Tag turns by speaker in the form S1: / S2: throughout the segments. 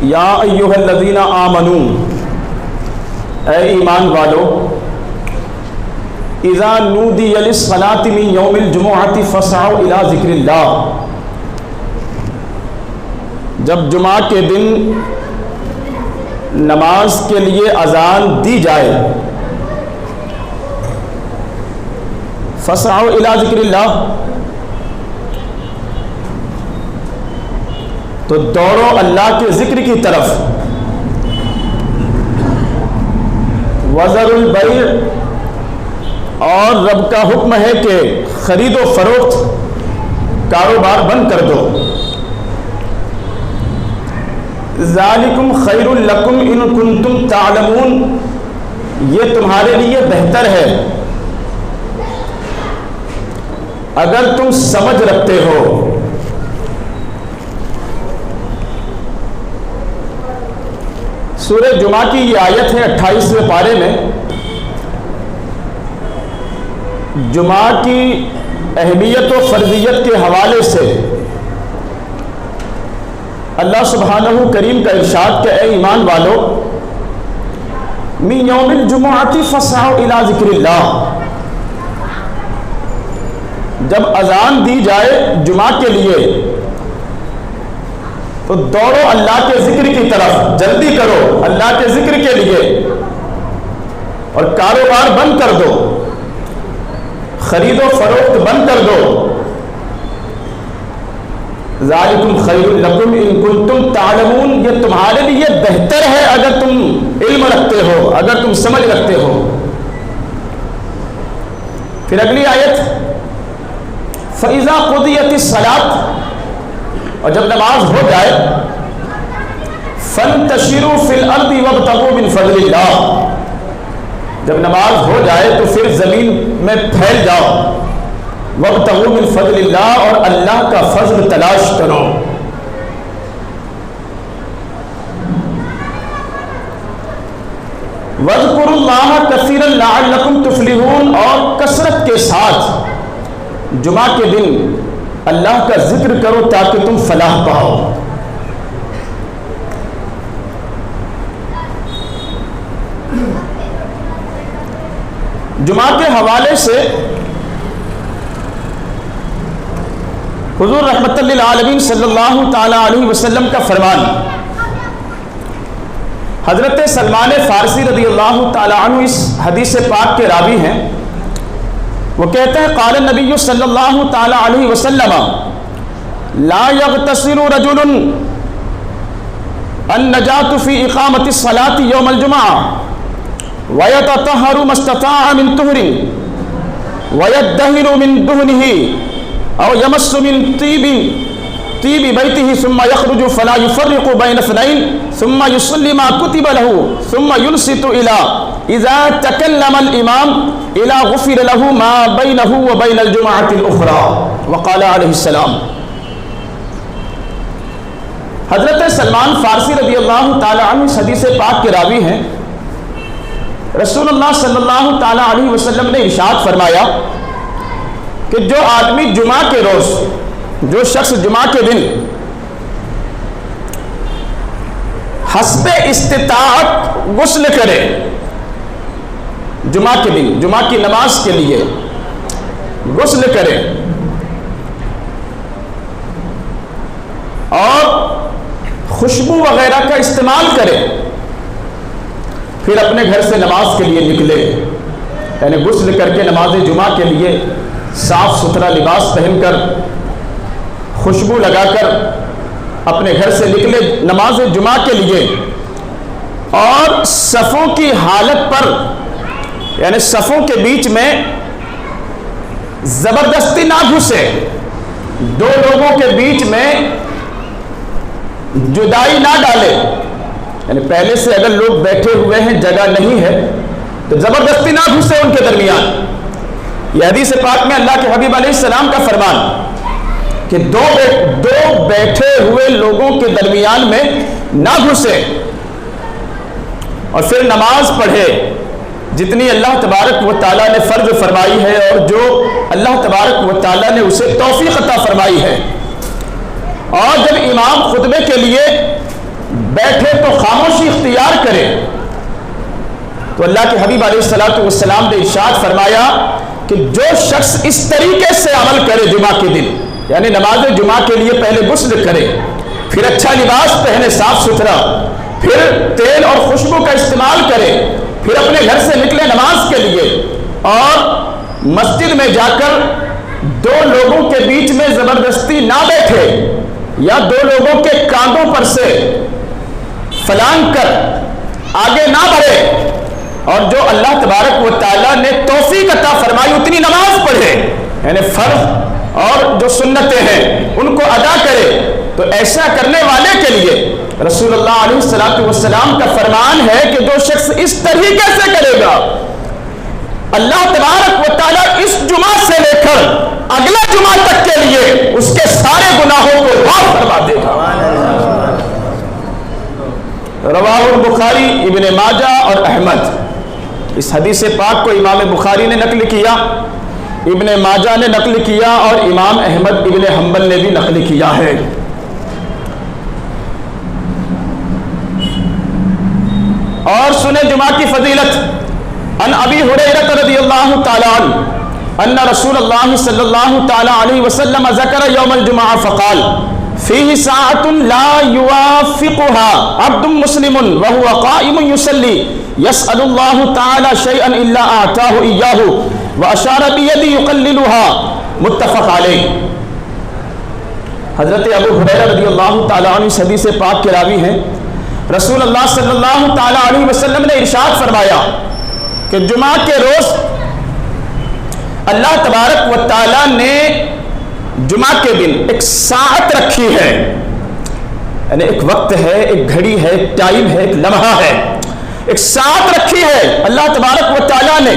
S1: یا ایھا الذین آمنوا، اے ایمان والو، اذا نودی للصلاۃ من یوم الجمعۃ فاسعوا الی ذکر اللہ، جب جمعہ کے دن نماز کے لیے اذان دی جائے، فاسعوا الی ذکر اللہ، تو دوڑو اللہ کے ذکر کی طرف، وذروا البیع، اور رب کا حکم ہے کہ خرید و فروخت کاروبار بند کر دو، ذالکم خیر لکم ان کنتم تعلمون، یہ تمہارے لیے بہتر ہے اگر تم سمجھ رکھتے ہو۔ سورہ جمعہ کی یہ آیت ہے 28ویں پارے میں، جمعہ کی اہمیت و فرضیت کے حوالے سے اللہ سبحانہ کریم کا ارشاد کہ اے ایمان والو، من یوم الجمعۃ فاسعوا الی ذکر اللہ، جب اذان دی جائے جمعہ کے لیے تو دوڑو اللہ کے ذکر کی طرف، جلدی کرو اللہ کے ذکر کے لیے، اور کاروبار بند کر دو، خرید و فروخت بند کر دو، ذالکم خیر لکم ان کنتم تعلمون، یہ تمہارے لیے بہتر ہے اگر تم علم رکھتے ہو، اگر تم سمجھ رکھتے ہو۔ پھر اگلی آیت، فَإِذَا قُضِيَتِ الصَّلَاةُ، اور جب نماز ہو جائے، فَانْتَشِرُوا فِي الْأَرْضِ وَابْتَغُوا مِنْ فَضْلِ اللَّهِ، جب نماز ہو جائے تو پھر زمین میں پھیل جاؤ، وَابْتَغُوا مِنْ فَضْلِ اللَّهِ، اور اللہ کا فضل تلاش کرو۔ وَاذْكُرُوا اللَّهَ كَثِيرًا لَعَلَّكُمْ تُفْلِحُونَ، اور کثرت کے ساتھ جمعہ کے دن اللہ کا ذکر کرو تاکہ تم فلاح پاؤ۔ جمعہ کے حوالے سے حضور رحمت للعالمین صلی اللہ تعالی علیہ وسلم کا فرمان، حضرت سلمان فارسی رضی اللہ تعالی عنہ اس حدیث پاک کے راوی ہیں، وہ کہتے ہیں قال النبی صلی اللہ تعالی علیہ وسلم لا یغتسل رجل النجاة فی اقامت الصلاة یوم الجمعہ وَيَتَطَهَّرُ مَا اسْتَطَاعَ مِن طُهْرٍ وَيَدَّهِنُ مِن دُهْنِهِ أَوْ يَمَسُّ مِن طِيبِ بَيْتِهِ ثُمَّ يَخْرُجُ فَلَا يُفَرِّقُ بَيْنَ اثْنَيْنِ ثُمَّ يُصَلِّي مَا كُتِبَ لَهُ ثُمَّ يُنْصِتُ إِلَى إِذَا تَكَلَّمَ الْإِمَامُ إِلَى غُفِرَ لَهُ مَا بَيْنَهُ وَبَيْنَ الْجُمْعَةِ الْأُخْرَى، وقال علیہ السلام۔ حضرت سلمان فارسی رضی اللہ تعالی عنہ اس حدیث پاک کے راوی ہیں، رسول اللہ صلی اللہ تعالی علیہ وسلم نے ارشاد فرمایا کہ جو آدمی جمعہ کے روز، جو شخص جمعہ کے دن حسب استطاعت غسل کرے، جمعہ کے دن جمعہ کی نماز کے لیے غسل کرے اور خوشبو وغیرہ کا استعمال کرے، پھر اپنے گھر سے نماز کے لیے نکلے، یعنی غسل کر کے نماز جمعہ کے لیے صاف ستھرا لباس پہن کر، خوشبو لگا کر اپنے گھر سے نکلے نماز جمعہ کے لیے، اور صفوں کی حالت پر، یعنی صفوں کے بیچ میں زبردستی نہ گھسے، دو لوگوں کے بیچ میں جدائی نہ ڈالے، یعنی پہلے سے اگر لوگ بیٹھے ہوئے ہیں جگہ نہیں ہے تو زبردستی نہ گھسے ان کے درمیان۔ یہ حدیث پاک میں اللہ کے حبیب علیہ السلام کا فرمان کہ دو بیٹھے ہوئے لوگوں کے درمیان میں نہ گھسے، اور پھر نماز پڑھے جتنی اللہ تبارک و تعالیٰ نے فرض فرمائی ہے اور جو اللہ تبارک و تعالیٰ نے اسے توفیق عطا فرمائی ہے۔ اور جب امام خطبے کے لیے بیٹھے تو خاموشی اختیار کرے۔ تو اللہ کے حبیب علیہ الصلوۃ والسلام نے ارشاد فرمایا کہ جو شخص اس طریقے سے عمل کرے جمعہ کے دن، یعنی نماز جمعہ کے لیے پہلے غسل کرے، پھر اچھا لباس پہنے صاف ستھرا، پھر تیل اور خوشبو کا استعمال کرے، پھر اپنے گھر سے نکلے نماز کے لیے اور مسجد میں جا کر دو لوگوں کے بیچ میں زبردستی نہ بیٹھے یا دو لوگوں کے کاندھوں پر سے فلانگ کر آگے نہ بڑھے، اور جو اللہ تبارک و تعالیٰ نے توفیق عطا فرمائی اتنی نماز پڑھے، یعنی فرض اور جو سنتیں ہیں ان کو ادا کرے، تو ایسا کرنے والے کے لیے رسول اللہ علیہ الصلوۃ والسلام کا فرمان ہے کہ جو شخص اس طریقے سے کرے گا، اللہ تبارک و تعالیٰ اس جمعہ سے لے کر اگلا جمعہ تک کے لیے اس کے سارے گناہوں کو معاف فرما دے گا۔ رواہ البخاری، ابن ماجہ اور احمد۔ اس حدیث پاک کو امام بخاری نے نقل کیا، ابن ماجہ نے نقل کیا اور امام احمد ابن حنبل نے بھی نقل کیا ہے۔ اور سنیں جمعہ کی فضیلت، ان ابی ہریرہ رضی اللہ تعالی عنہ ان رسول اللہ صلی اللہ تعالی علیہ وسلم ذکر یوم الجمعہ فقال فیہ ساعۃ لا یوافقها عبد مسلم وهو قائم یصلی یسأل اللہ تعالی شیئا الا اعطاہ ایاہ واشار بیدی یقللها، متفق علیہ۔ حضرت ابو ہریرہ رضی اللہ تعالی عنہ اس حدیث پاک کے راوی ہیں۔ رسول اللہ صلی اللہ تعالی علیہ وسلم نے ارشاد فرمایا کہ جمعہ کے روز اللہ تبارک و تعالی نے جمعہ کے دن ایک ساعت رکھی ہے، یعنی ایک وقت ہے، ایک گھڑی ہے، ایک ٹائم ہے، ایک لمحہ ہے، ایک ساعت رکھی ہے اللہ تبارک و تعالی نے،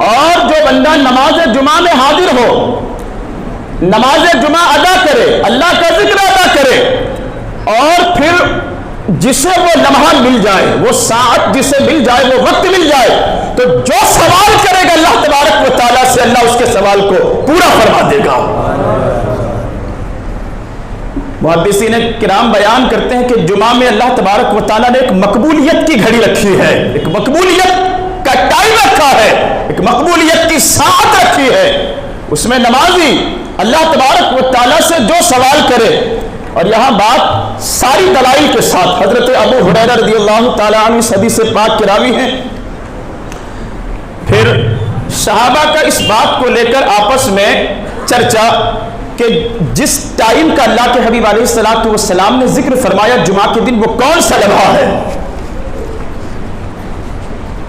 S1: اور جو بندہ نماز جمعہ میں حاضر ہو، نماز جمعہ ادا کرے، اللہ کا ذکر ادا کرے، اور پھر جسے وہ لمحہ مل جائے، وہ ساعت جسے مل جائے، وہ وقت مل جائے، تو جو سوال کرے گا اللہ تبارک و تعالیٰ سے، اللہ اس کے سوال کو پورا فرما دے گا۔ محدثین کرام بیان کرتے ہیں کہ جمعہ میں اللہ تبارک و تعالیٰ نے ایک مقبولیت کی گھڑی رکھی ہے، ایک مقبولیت کا ٹائم رکھا ہے، ایک مقبولیت کی ساعت رکھی ہے، اس میں نمازی اللہ تبارک و تعالیٰ سے جو سوال کرے، اور یہاں بات ساری دلائل کے ساتھ، حضرت ابو ہریرہ رضی اللہ تعالیٰ عنہ اس حدیث پاک کے راوی ہیں، پھر صحابہ کا اس بات کو لے کر آپس میں چرچا کہ جس ٹائم کا اللہ کے حبیب علیہ الصلوۃ والسلام نے ذکر فرمایا جمعہ کے دن، وہ کون سا لمحہ ہے،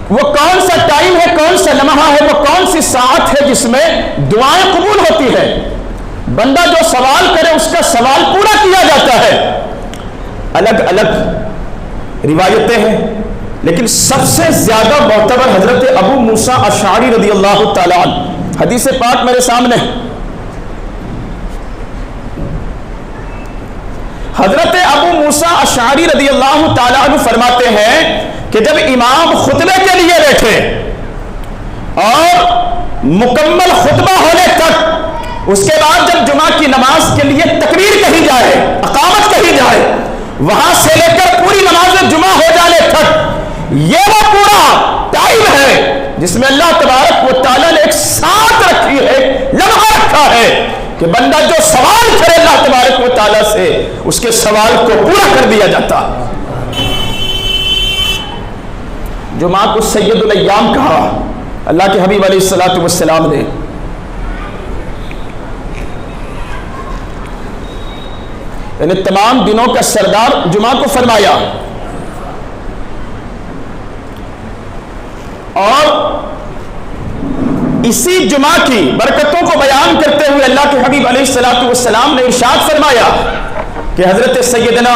S1: وہ کون سا ٹائم ہے، کون سا لمحہ ہے، وہ کون سی ساعت ہے جس میں دعائیں قبول ہوتی ہے، بندہ جو سوال کرے اس کا سوال پورا کیا جاتا ہے۔ الگ الگ روایتیں ہیں، لیکن سب سے زیادہ معتبر حضرت ابو موسیٰ اشعری رضی اللہ تعالی عنہ، حدیث پاک میرے سامنے، حضرت ابو موسیٰ اشعری رضی اللہ تعالی عنہ فرماتے ہیں کہ جب امام خطبے کے لیے بیٹھے اور مکمل خطبہ ہونے تک، اس کے بعد جب جمعہ کی نماز کے لیے تکبیر کہی جائے، اقامت کہی جائے، وہاں سے لے کر پوری نماز جمعہ ہو جانے تک، یہ وہ پورا ٹائم ہے جس میں اللہ تبارک و تعالیٰ نے ایک ساعت رکھی ہے، لمحہ رکھا ہے کہ بندہ جو سوال کرے اللہ تبارک و تعالیٰ سے، اس کے سوال کو پورا کر دیا جاتا۔ جمعہ کو سید الایام کہا اللہ کے حبیب علیہ الصلوۃ والسلام نے۔ یعنی تمام دنوں کا سردار جمعہ کو فرمایا، اور اسی جمعہ کی برکتوں کو بیان کرتے ہوئے اللہ کے حبیب علیہ الصلوۃ والسلام نے ارشاد فرمایا کہ حضرت سیدنا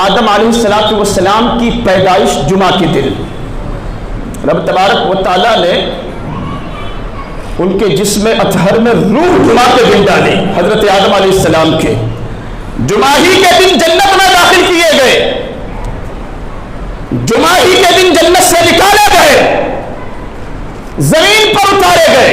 S1: آدم علیہ الصلوۃ والسلام کی پیدائش جمعہ کے دن رب تبارک و تعالیٰ نے ان کے جسم اطہر میں روح جمعہ کے دن ڈالی، حضرت آدم علیہ السلام کے جمعہ ہی کے دن جنت میں داخل کیے گئے، جمعہ ہی کے دن جنت سے نکالے گئے، زمین پر اتارے گئے۔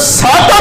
S1: 7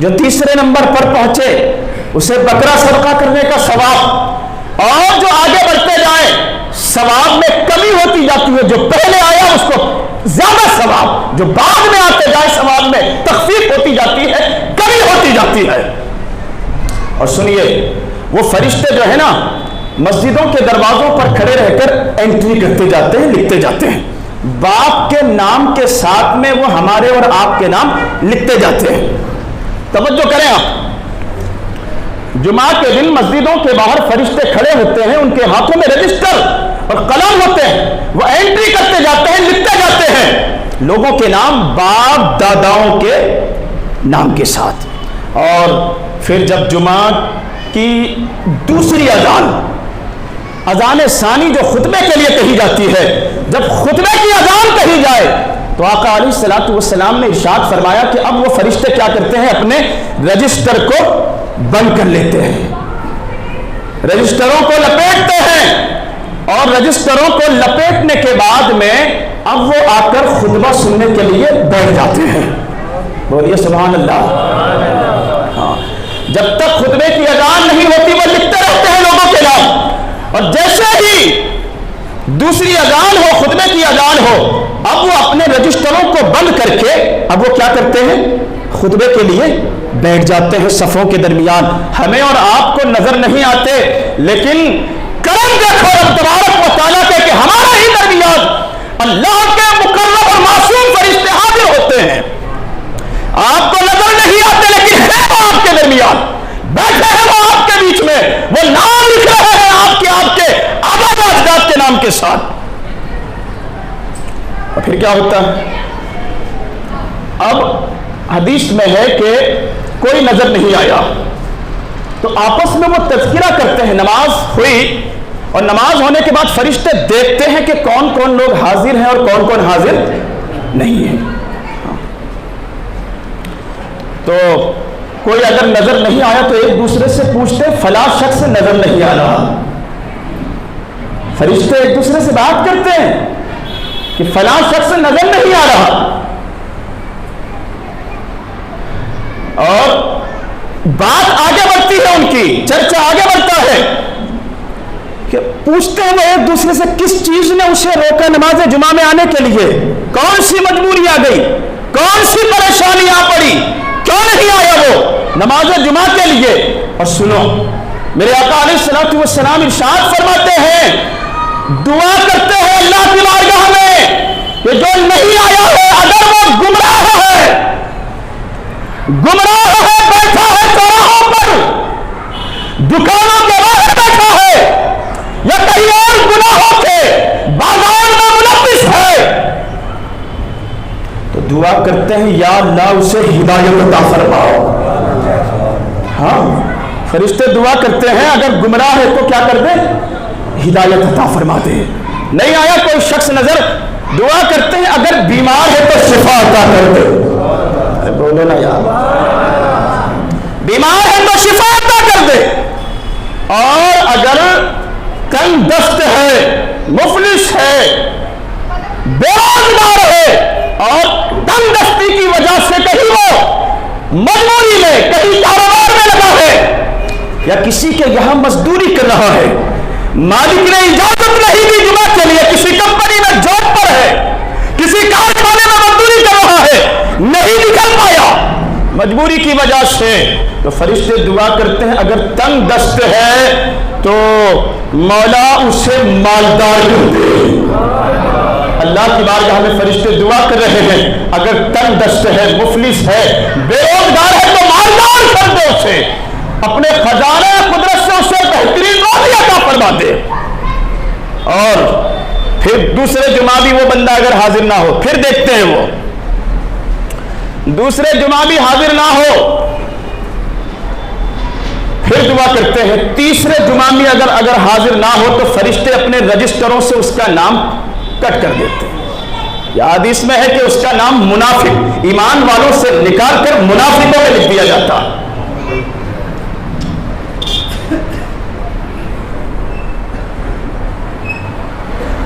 S1: جو تیسرے نمبر پر پہنچے اسے بکرا صدقہ کرنے کا ثواب، اور جو آگے بڑھتے جائے ثواب میں کمی ہوتی جاتی ہے، جو پہلے آیا اس کو زیادہ ثواب، جو بعد میں آتے جائے ثواب میں تخفیف ہوتی جاتی ہے، کمی ہوتی جاتی ہے۔ اور سنیے، وہ فرشتے جو ہے نا مسجدوں کے دروازوں پر کھڑے رہ کر انٹری کرتے جاتے ہیں، لکھتے جاتے ہیں، باپ کے نام کے ساتھ میں وہ ہمارے اور آپ کے نام لکھتے جاتے ہیں۔ توجہ کریں آپ، جمعہ کے دن مسجدوں کے باہر فرشتے کھڑے ہوتے ہیں، ان کے ہاتھوں میں رجسٹر اور قلم ہوتے ہیں، وہ انٹری کرتے جاتے ہیں، لکھتے جاتے ہیں لوگوں کے نام باپ داداؤں کے نام کے ساتھ۔ اور پھر جب جمعہ کی دوسری اذان ثانی جو خطبے کے لیے کہی جاتی ہے، جب خطبے کی اذان کہی جائے تو آقا علیہ الصلوۃ والسلام نے ارشاد فرمایا کہ اب وہ فرشتے کیا کرتے ہیں، اپنے رجسٹر کو بند کر لیتے ہیں، رجسٹروں کو لپیٹتے ہیں، اور رجسٹروں کو لپیٹنے کے بعد میں اب وہ آ کر خطبہ سننے کے لیے بیٹھ جاتے ہیں۔ بولیے سبحان اللہ۔ ہاں، جب تک خطبے کی اذان نہیں ہوتی وہ لکھتے رہتے ہیں لوگوں کے نام، اور جیسے ہی دوسری اذان ہو، خطبے کی اذان ہو، اب وہ اپنے رجسٹروں کو بند کر کے اب وہ کیا کرتے ہیں، خطبے کے لیے بیٹھ جاتے ہیں صفوں کے درمیان۔ ہمیں اور آپ کو نظر نہیں آتے، لیکن کرم دیکھو رب تبارک و تعالیٰ کے کہ ہمارے ہی درمیان اللہ کے مقرب اور معصوم فرشتے حاضر ہوتے ہیں۔ آپ کو نظر نہیں آتے لیکن ہے وہ آپ کے درمیان، بیٹھے ہیں وہ آپ کے بیچ میں، وہ نام لکھ رہے ہیں آپ کے آبا و اجداد کے نام کے ساتھ۔ اور پھر کیا ہوتا ہے؟ اب حدیث میں ہے کہ کوئی نظر نہیں آیا تو آپس میں وہ تذکرہ کرتے ہیں، نماز ہوئی اور نماز ہونے کے بعد فرشتے دیکھتے ہیں کہ کون کون لوگ حاضر ہیں اور کون کون حاضر نہیں ہیں۔ تو کوئی اگر نظر نہیں آیا تو ایک دوسرے سے پوچھتے فلاں شخص نظر نہیں آ رہا، فرشتے ایک دوسرے سے بات کرتے ہیں کہ فلاں شخص نظر نہیں آ رہا، اور بات آگے بڑھتی ہے، ان کی چرچا آگے بڑھتا ہے کہ پوچھتے ہیں وہ ایک دوسرے سے کس چیز نے اسے روکا نماز جمعہ میں آنے کے لیے، کون سی مجبوری آ گئی، کون سی پریشانی آ پڑی، کیوں نہیں آیا وہ نماز جمعہ کے لیے۔ اور سنو، میرے آقا علیہ الصلوۃ والسلام ارشاد فرماتے ہیں، دعا کرتے ہیں اللہ کی بارگاہ میں کہ جو نہیں آیا ہے اگر وہ گمراہ ہے، بیٹھا ہے چوراہوں پر، دکانوں کے باہر بیٹھا ہے، یا کہیں اور گناہوں کے بازار میں ملوث ہے، تو دعا کرتے ہیں یا اللہ اسے ہدایت عطا فرماؤ۔ ہاں، فرشتے دعا کرتے ہیں اگر گمراہ ہے تو کیا کر دے، ہدایت عطا فرما دے۔ نہیں آیا کوئی شخص نظر، دعا کرتے ہیں اگر بیمار ہے تو شفا عطا کر دے۔ بولو نا یار، بیمار ہے تو شفا عطا کر دے، اور اگر تنگ دست ہے، مفلس ہے، بے روزگار ہے، اور تنگ دستی کی وجہ سے کہیں وہ مجبوری میں کہیں کاروبار میں لگا ہے، یا کسی کے یہاں مزدوری کر رہا ہے، مالک نے اجازت نہیں دی جمعہ کے لیے، کسی کمپنی میں جاب پر ہے، کسی کارخانے میں مزدوری کر رہا ہے، نہیں نکل پایا مجبوری کی وجہ سے، تو فرشتے دعا کرتے ہیں اگر تنگ دست ہے تو مولا اسے مالدار کر دے۔ اللہ کی بارگاہ میں فرشتے دعا کر رہے ہیں اگر تنگ دست ہے، مفلس ہے، بے روزگار ہے تو مالدار کر دے اسے، اپنے خزانہ قدرت سے اسے بہترین روزی عطا فرما دے۔ اور پھر دوسرے جمعہ بھی وہ بندہ اگر حاضر نہ ہو، پھر دیکھتے ہیں وہ دوسرے جمعہ بھی حاضر نہ ہو، پھر دعا کرتے ہیں تیسرے جمعہ میں اگر حاضر نہ ہو تو فرشتے اپنے رجسٹروں سے اس کا نام کٹ کر دیتے ہیں۔ یہ حدیث میں ہے کہ اس کا نام منافق، ایمان والوں سے نکال کر منافقوں میں لکھ دیا جاتا۔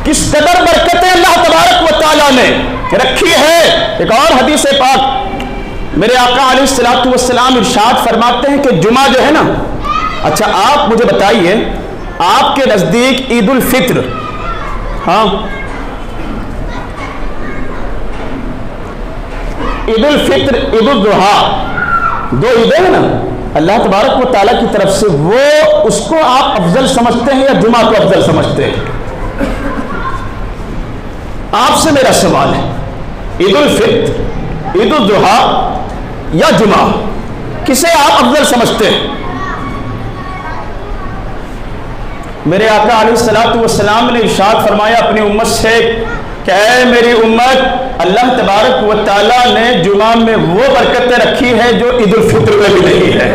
S1: کس قدر برکتیں اللہ تبارک و تعالیٰ نے رکھی ہے۔ ایک اور حدیث پاک میرے آقا علیہ الصلوۃ والسلام ارشاد فرماتے ہیں کہ جمعہ جو ہے نا، اچھا آپ مجھے بتائیے آپ کے نزدیک عید الفطر، ہاں عید الفطر، عید الاضحیٰ، دو عیدیں ہیں نا اللہ تبارک و تعالیٰ کی طرف سے، وہ اس کو آپ افضل سمجھتے ہیں یا جمعہ کو افضل سمجھتے ہیں؟ آپ سے میرا سوال ہے، عید الفطر، عید الاضحیٰ یا جمعہ، کسے آپ افضل سمجھتے ہیں؟ میرے آقا علیہ الصلوۃ والسلام نے ارشاد فرمایا اپنی امت سے کہ اے میری امت، اللہ تبارک و تعالیٰ نے جمعہ میں وہ برکتیں رکھی ہے جو عید الفطر میں بھی نہیں ہے،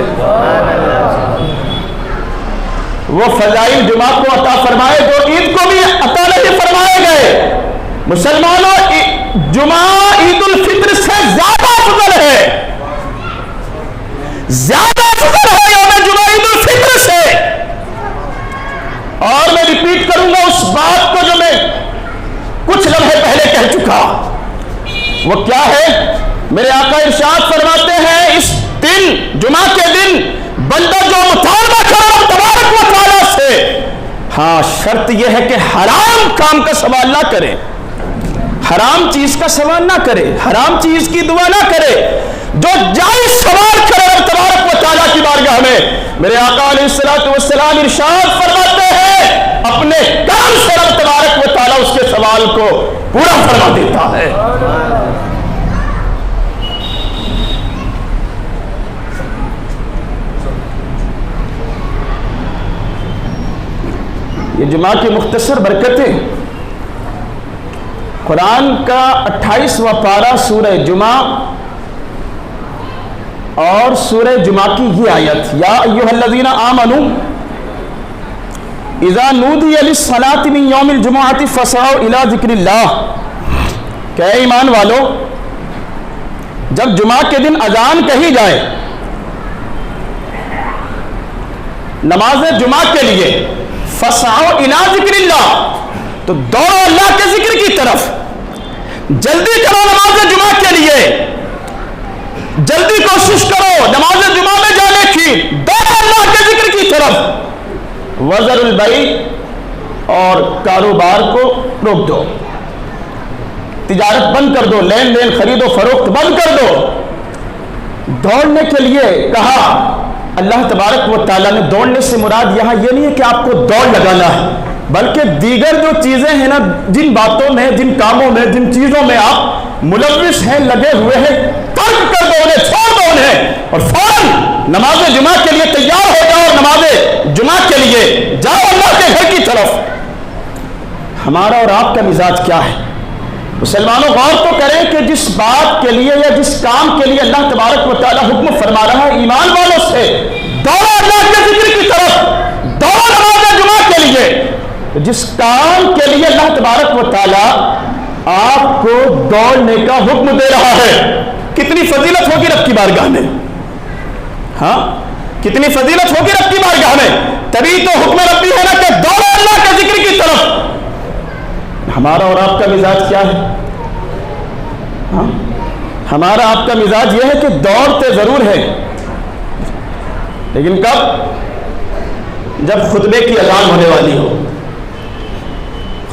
S1: وہ فضائل جمعہ کو عطا فرمائے جو عید کو بھی عطا نہیں فرمائے گئے۔ مسلمانوں، جمعہ عید الفطر سے زیادہ افضل ہے، زیادہ افضل ہے یوم جمعہ عید الفطر سے۔ اور میں ریپیٹ کروں گا اس بات کو جو میں کچھ لمحے پہلے کہہ چکا، وہ کیا ہے؟ میرے آقا ارشاد فرماتے ہیں اس دن، جمعہ کے دن، بندہ جو مطالبہ کرے رب تبارک و تعالیٰ سے، ہاں شرط یہ ہے کہ حرام کام کا سوال نہ کرے، حرام چیز کا سوال نہ کرے، حرام چیز کی دعا نہ کرے، جو جائز سوال کرے رب تبارک و تعالیٰ کی بارگاہ میں۔ میرے آقا علیہ الصلوۃ والسلام ارشاد فرماتے ہیں اپنے کرم سے رب تبارک و تعالیٰ اس کے سوال کو پورا فرما دیتا ہے۔ یہ جمعہ کی مختصر برکتیں، قرآن کا 28واں پارہ سورہ جمعہ اور سورہ جمعہ کی یہ آیت، یا ایھا الذین آمنوا اذا نودی للصلاۃ من یوم الجمعۃ فاسعوا الی ذکر اللہ، کہ اے ایمان والو جب جمعہ کے دن اذان کہی جائے نماز جمعہ کے لیے، فاسعوا الی ذکر اللہ، تو دوڑو اللہ کے ذکر کی طرف، جلدی کرو نماز جمعہ کے لیے، جلدی کوشش کرو نماز جمعہ میں جانے کی، دوڑو اللہ کے ذکر کی طرف۔ وذروا البیع، اور کاروبار کو روک دو، تجارت بند کر دو، لین دین خرید و فروخت بند کر دو۔ دوڑنے کے لیے کہا اللہ تبارک و تعالیٰ نے، دوڑنے سے مراد یہاں یہ نہیں ہے کہ آپ کو دوڑ لگانا ہے، بلکہ دیگر جو چیزیں ہیں نا، جن باتوں میں، جن کاموں میں، جن چیزوں میں آپ ملوث ہیں، لگے ہوئے ہیں، ترک کر دو انہیں، چھوڑ دو انہیں، اور فوراً نماز جمعہ کے لیے تیار ہو جاؤ، اور نماز جمعہ کے لیے جاؤ اللہ کے گھر کی طرف۔ ہمارا اور آپ کا مزاج کیا ہے؟ مسلمانوں غور تو کریں کہ جس بات کے لیے یا جس کام کے لیے اللہ تبارک و تعالیٰ حکم فرما رہا ہے، ایمان والوں سے دوڑو اللہ کے ذکر کی طرف، دوڑو نماز جمعہ کے لیے، جس کام کے لیے اللہ تبارک و تعالیٰ آپ کو دوڑنے کا حکم دے رہا ہے، کتنی فضیلت ہوگی رب کی بارگاہ میں، ہاں کتنی فضیلت ہوگی رب کی بارگاہ میں۔ تبھی تو حکم ربی ہے نا کہ دوڑو اللہ کے ذکر کی طرف۔ ہمارا اور آپ کا مزاج کیا ہے؟ ہاں ہمارا آپ کا مزاج یہ ہے کہ دوڑتے ضرور ہے، لیکن کب؟ جب خطبے کی اذان ہونے والی ہو،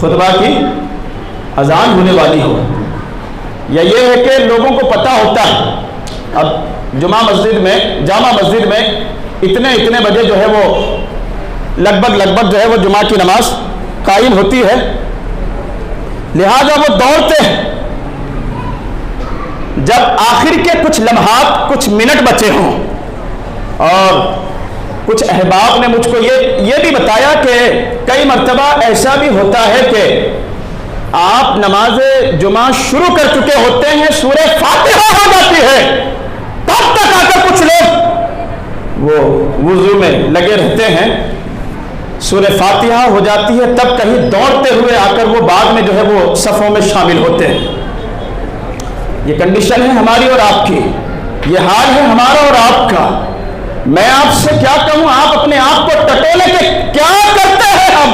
S1: خطبہ کی اذان ہونے والی ہو، یا یہ ہے کہ لوگوں کو پتہ ہوتا ہے اب جمعہ مسجد میں، جامع مسجد میں اتنے بجے جو ہے وہ لگ بھگ جو ہے وہ جمعہ کی نماز قائم ہوتی ہے، لہذا وہ دوڑتے ہیں۔ جب آخر کے کچھ لمحات، کچھ منٹ بچے ہوں، اور کچھ احباب نے مجھ کو یہ بھی بتایا کہ کئی مرتبہ ایسا بھی ہوتا ہے کہ آپ نماز جمعہ شروع کر چکے ہوتے ہیں، سورہ فاتحہ ہو جاتی ہے، تب تک آ کر کچھ لوگ وہ وضو میں لگے رہتے ہیں، سورہ فاتحہ ہو جاتی ہے، تب کہیں دوڑتے ہوئے آ کر وہ بعد میں جو ہے وہ صفوں میں شامل ہوتے ہیں۔ یہ کنڈیشن ہے ہماری اور آپ کی، یہ حال ہے ہمارا اور آپ کا۔ میں آپ سے کیا کہوں، آپ اپنے آپ کو ٹٹولے کے کیا کرتے ہیں ہم؟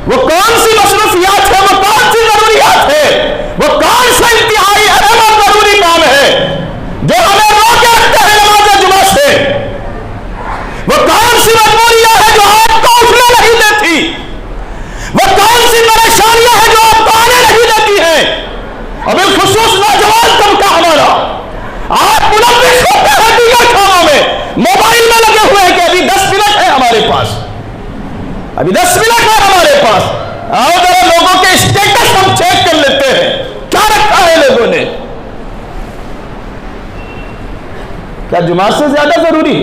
S1: وہ کون سی مصروفیات ہے، وہ کون سی ضروریات ہے، وہ کون سا انتہائی اہم اور ضروری کام ہے جو ہمیں روکے رکھتے ہیں نماز جمعہ سے؟ وہ کون سی مجبوریاں ہیں جو آپ کو اٹھنے نہیں دیتی؟ وہ کون سی پریشانیاں ہیں جو آپ کو آنے نہیں دیتی ہیں؟ اور بالخصوص نوجوان طبقہ ہمارا، آپ ملوث ہوتے ہیں دیگر کاموں میں، موبائل میں لگے ہوئے ہیں کہ ابھی 10 منٹ ہے ہمارے پاس، ابھی 10 منٹ ہے ہمارے پاس، آؤ ذرا لوگوں کے اسٹیٹس ہم چیک کر لیتے ہیں کیا رکھا ہے لوگوں نے۔ کیا جمعہ سے زیادہ ضروری؟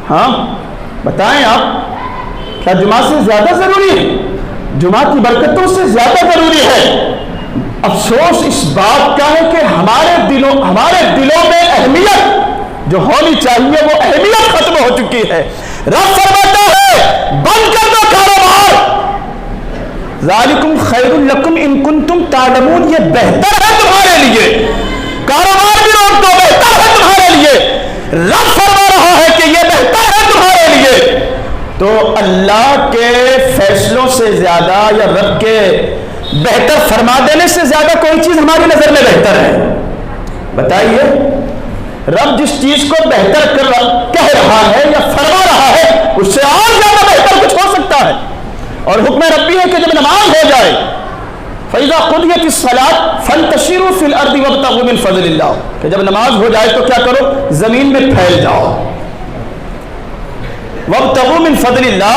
S1: ہاں بتائیں آپ، کیا جمعہ سے زیادہ ضروری ہے؟ جمعہ کی برکتوں سے زیادہ ضروری ہے۔ افسوس اس بات کا ہے کہ ہمارے دلوں میں اہمیت جو ہونی چاہیے وہ اہمیت ختم ہو چکی ہے۔ رب فرماتا ہے بند کر دو کاروبار، ذالکم خیر لکم ان کنتم تعلمون، یہ بہتر ہے تمہارے لیے، کاروبار بھی روک دو، بہتر ہے تمہارے لیے۔ رب فرما رہا ہے کہ یہ بہتر ہے تمہارے لیے۔ تو اللہ کے فیصلوں سے زیادہ یا رب کے بہتر فرما دینے سے زیادہ کوئی چیز ہماری نظر میں بہتر ہے؟ بتائیے، رب جس چیز کو بہتر کہہ رہا ہے یا فرما رہا ہے اس سے اور زیادہ بہتر کچھ ہو سکتا ہے؟ اور حکم ربی ہے کہ جب نماز ہو جائے فَإِذَا قُضِيَتِ الصَّلَاةُ فَانْتَشِرُوا فِي الْأَرْضِ وَابْتَغُوا مِنْ فَضْلِ اللَّهِ، کہ جب نماز ہو جائے تو کیا کرو؟ زمین میں پھیل جاؤ، وَابْتَغُوا مِنْ فَضْلِ اللَّهِ،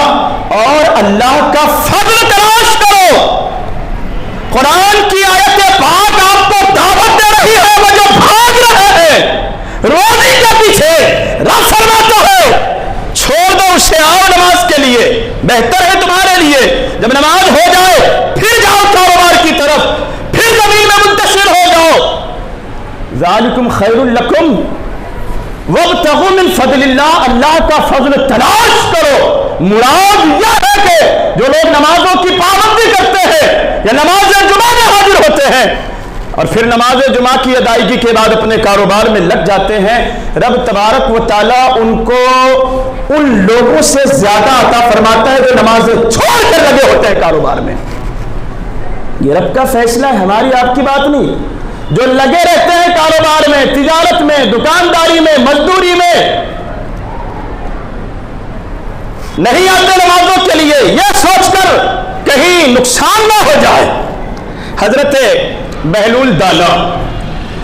S1: اور اللہ کا فضل تلاش کرو۔ قرآن کی آیت پاک آپ کو دعوت دے رہی ہے، وہ جو بھاگ رہے ہیں روزی کے پیچھے، رب فرماتا ہے چھوڑ دو اسے، آؤ نماز کے لیے، بہتر ہے تمہارے لیے۔ جب نماز ہو جائے پھر جاؤ کاروبار کی طرف، پھر زمین میں منتشر ہو جاؤ۔ ذالکم خیر لکم وابتغوا من فضل اللہ، اللہ کا فضل تلاش کرو۔ مراد یہ ہے کہ جو لوگ نمازوں کی پابندی کرتے ہیں یا نماز جمعہ میں حاضر ہوتے ہیں اور پھر نماز جمعہ کی ادائیگی کے بعد اپنے کاروبار میں لگ جاتے ہیں، رب تبارک و تعالیٰ ان کو ان لوگوں سے زیادہ عطا فرماتا ہے جو نمازیں چھوڑ کر لگے ہوتے ہیں کاروبار میں۔ یہ رب کا فیصلہ ہے، ہماری آپ کی بات نہیں۔ جو لگے رہتے ہیں کاروبار میں، تجارت میں، دکانداری میں، مزدوری میں، نہیں آتے نمازوں کے لیے یہ سوچ کر کہیں نقصان نہ ہو جائے۔ حضرت بہلول دانا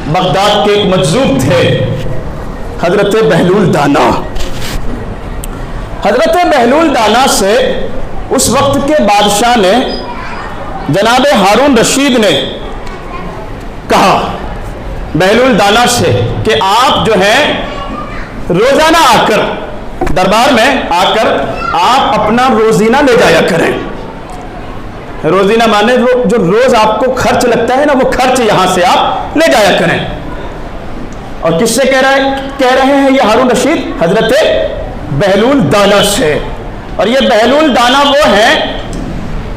S1: بغداد کے ایک مجذوب تھے، حضرت بہلول دانا۔ حضرت بہلول دانا سے اس وقت کے بادشاہ نے جناب ہارون رشید نے کہا بہلول دانا سے کہ آپ جو ہیں روزانہ آ کر دربار میں آ کر آپ اپنا روزینہ لے جایا کریں۔ روزینہ مانے جو روز آپ کو خرچ لگتا ہے نا، وہ خرچ یہاں سے آپ لے جایا کریں۔ اور کس سے کہہ رہے ہیں یہ ہارون رشید؟ حضرت بہلول دانا سے۔ اور یہ بہلول دانا وہ ہیں،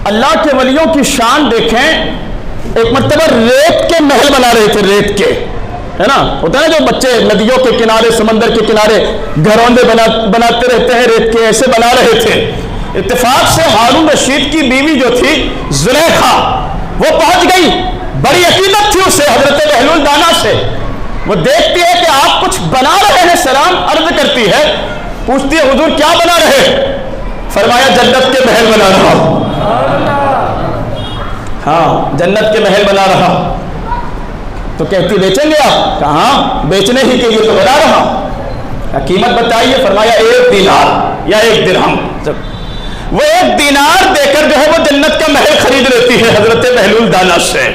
S1: اللہ کے ولیوں کی شان دیکھیں، ایک مرتبہ ریت کے محل بنا رہے تھے، ریت کے، ہے نا، ہوتا ہے جو بچے ندیوں کے کنارے، سمندر کے کنارے گھروندے بناتے رہتے ہیں، ریت کے ایسے بنا رہے تھے۔ اتفاق سے ہارون رشید کی بیوی جو تھی زلیخا، وہ پہنچ گئی، بڑی عقیدت تھی اسے حضرت بہلول دانا سے۔ وہ دیکھتی ہے کہ آپ کچھ بنا رہے ہیں، سلام عرض کرتی ہے، پوچھتی ہے حضور کیا بنا رہے؟ فرمایا جنت کے محل بنا رہا ہوں۔ ہاں جنت کے محل بنا رہا۔ تو کہتی بیچیں گے آپ؟ کہاں بیچنے ہی کے لیے تو بنا رہا۔ قیمت بتائیے؟ فرمایا 1 دینار یا 1 درہم۔ وہ 1 دینار دے کر جو ہے وہ جنت کا محل خرید لیتی ہے حضرت بہلول دانا سے۔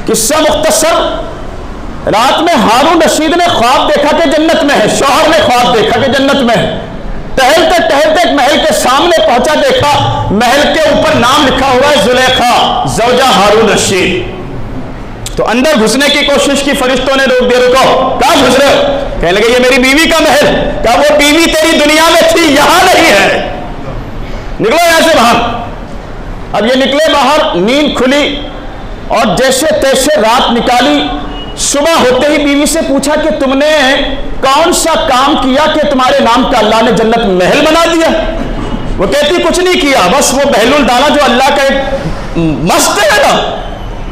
S1: قصہ مختصر، رات میں ہارون رشید نے خواب دیکھا کہ جنت میں ہے، شوہر نے خواب دیکھا کہ جنت میں ہے۔ ٹہلتے ٹہلتے ایک محل کے سامنے پہنچا، دیکھا محل کے اوپر نام لکھا ہوا ہے زلیخا زوجہ ہارون رشید۔ تو اندر گھسنے کی کوشش کی، فرشتوں نے روک دیا، رکو، کہاں گھس رہے ہو؟ کہنے لگے یہ میری بیوی کا محل۔ کہا وہ بیوی تیری دنیا میں تھی، یہاں نہیں ہے، نکلو یہاں سے باہر۔ اب یہ نکلے باہر، نیند کھلی اور جیسے تیسے رات نکالی۔ صبح ہوتے ہی بیوی سے پوچھا کہ تم نے کون سا کام کیا کہ تمہارے نام کا اللہ نے جنت میں محل بنا دیا؟ وہ کہتی کچھ نہیں کیا، بس وہ بہلول دانا جو اللہ کا ایک مست ہے نا،